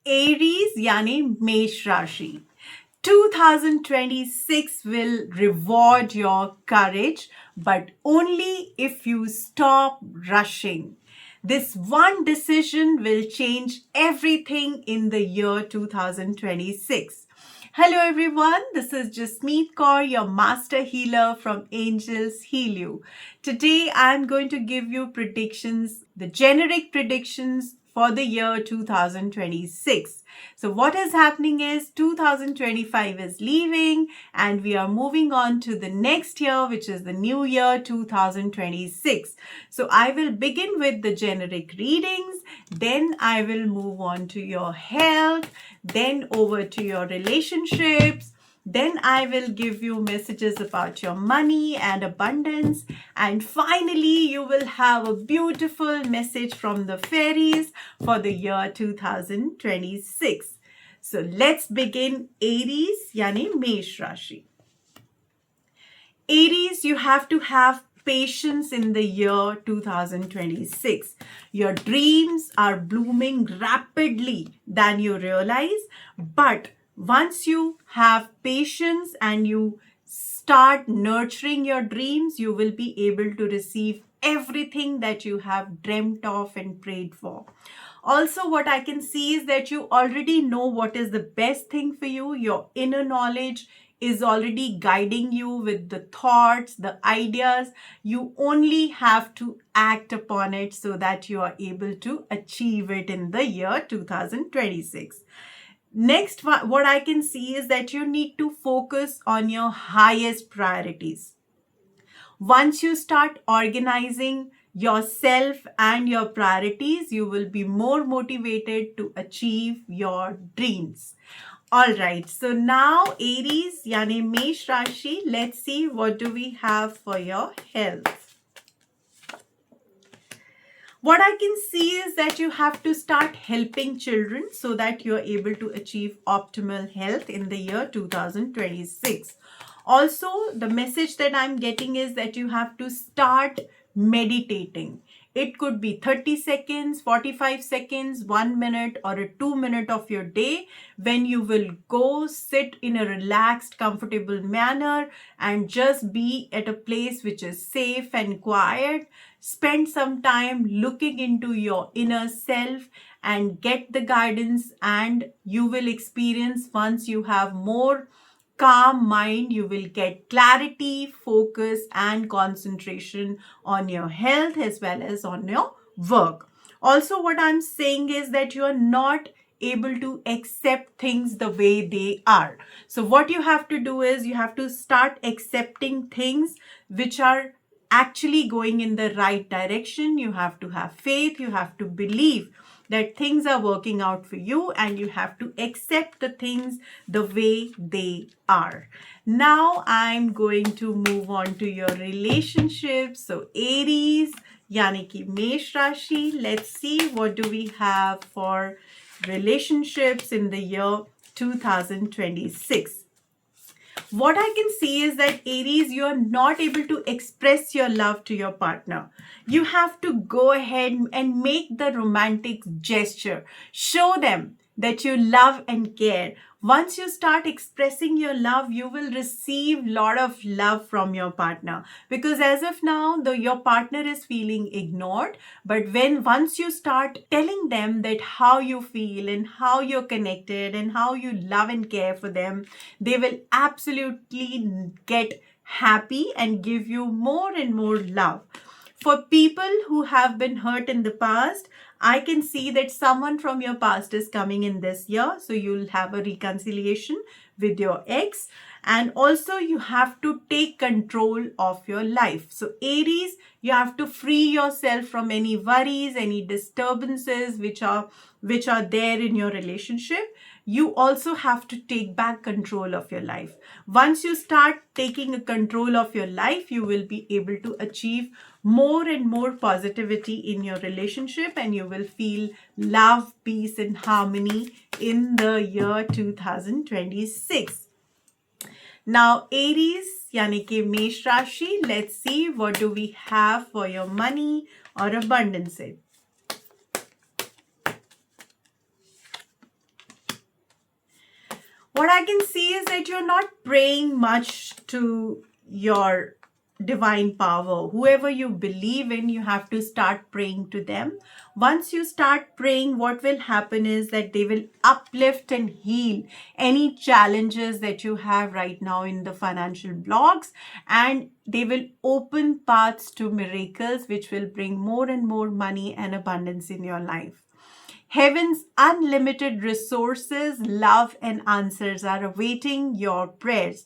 Aries यानी मेष राशि 2026 will reward your courage, but only if you stop rushing. This one decision will change everything in the year 2026. Hello everyone, this is Jasmeet Kaur, your master healer from Angels Heal You. Today I'm going to give you predictions, the generic predictions for the year 2026. So what is happening is 2025 is leaving and we are moving on to the next year, which is the new year 2026. So I will begin with the generic readings, then I will move on to your health, then over to your relationships, then I will give you messages about your money and abundance. And finally, you will have a beautiful message from the fairies for the year 2026. So let's begin. Aries, yani Mesh Rashi. Aries, you have to have patience in the year 2026. Your dreams are blooming rapidly than you realize, but once you have patience and you start nurturing your dreams, you will be able to receive everything that you have dreamt of and prayed for. Also, what I can see is that you already know what is the best thing for you. Your inner knowledge is already guiding you with the thoughts, the ideas. You only have to act upon it so that you are able to achieve it in the year 2026. Next, what I can see is that you need to focus on your highest priorities. Once you start organizing yourself and your priorities, you will be more motivated to achieve your dreams. All right, so now Aries, yani Mesh Rashi, let's see what do we have for your health. What I can see is that you have to start helping children so that you are able to achieve optimal health in the year 2026. Also, the message that I'm getting is that you have to start meditating. It could be 30 seconds, 45 seconds, 1 minute, or a 2 minute of your day when you will go sit in a relaxed, comfortable manner and just be at a place which is safe and quiet. Spend some time looking into your inner self and get the guidance, and you will experience, once you have more calm mind, you will get clarity, focus, and concentration on your health as well as on your work. Also, what I'm saying is that you are not able to accept things the way they are. So what you have to do is you have to start accepting things which are actually going in the right direction. You have to have faith, you have to believe that things are working out for you, and you have to accept the things the way they are. Now I'm going to move on to your relationships. So Aries, yani ki Mesh Rashi, let's see what do we have for relationships in the year 2026. What I can see is that Aries, you are not able to express your love to your partner. You have to go ahead and make the romantic gesture. Show them that you love and care. Once you start expressing your love, you will receive a lot of love from your partner, because as of now, though your partner is feeling ignored, but once you start telling them that how you feel and how you're connected and how you love and care for them, they will absolutely get happy and give you more and more love. For people who have been hurt in the past, I can see that someone from your past is coming in this year. So you'll have a reconciliation with your ex. And also you have to take control of your life. So Aries, you have to free yourself from any worries, any disturbances which are there in your relationship. You also have to take back control of your life. Once you start taking a control of your life, you will be able to achieve more and more positivity in your relationship, and you will feel love, peace, and harmony in the year 2026. Now, Aries, yani ki Mesh Rashi, let's see what do we have for your money or abundance. What I can see is that you're not praying much to your divine power. Whoever you believe in, you have to start praying to them. Once you start praying, what will happen is that they will uplift and heal any challenges that you have right now in the financial blocks, and they will open paths to miracles which will bring more and more money and abundance in your life. Heaven's unlimited resources, love, and answers are awaiting your prayers.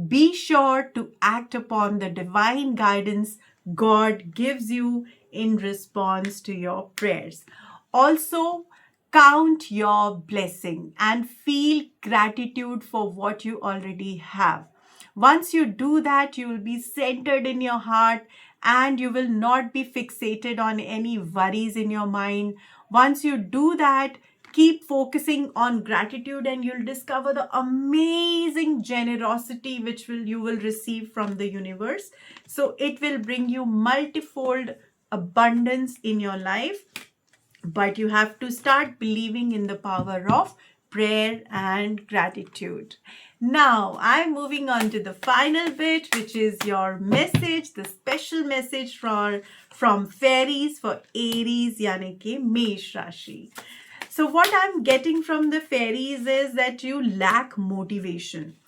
Be sure to act upon the divine guidance God gives you in response to your prayers. Also, count your blessing and feel gratitude for what you already have. Once you do that, you will be centered in your heart and you will not be fixated on any worries in your mind. Once you do that, keep focusing on gratitude and you'll discover the amazing generosity which you will receive from the universe. So it will bring you multifold abundance in your life. But you have to start believing in the power of prayer and gratitude. Now, I'm moving on to the final bit, which is your message, the special message from fairies for Aries, yani ke Mesh Rashi. So what I'm getting from the fairies is that you lack motivation.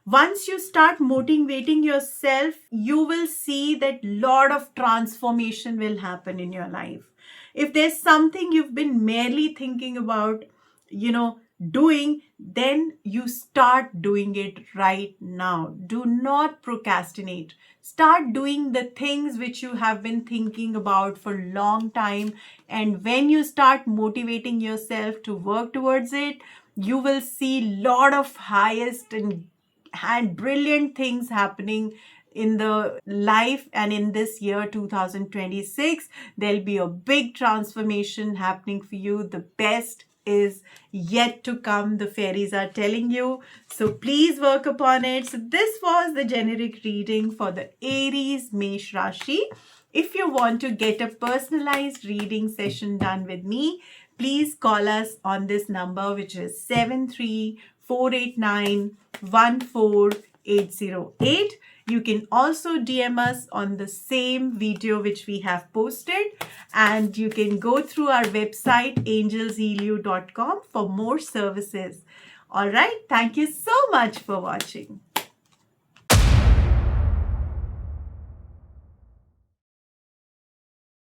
Once you start motivating yourself, you will see that lot of transformation will happen in your life. If there's something you've been merely thinking about, doing, then you start doing it right now. Do not procrastinate. Start doing the things which you have been thinking about for a long time. And when you start motivating yourself to work towards it, you will see lot of highest and brilliant things happening in the life. And in this year 2026, there'll be a big transformation happening for you. The best is yet to come, the fairies are telling you. So please work upon it. So this was the generic reading for the Aries Mesh Rashi. If you want to get a personalized reading session done with me, please call us on this number, which is 73489 14808. You can also DM us on the same video which we have posted, and you can go through our website angelshealyou.com for more services. All right, thank you so much for watching.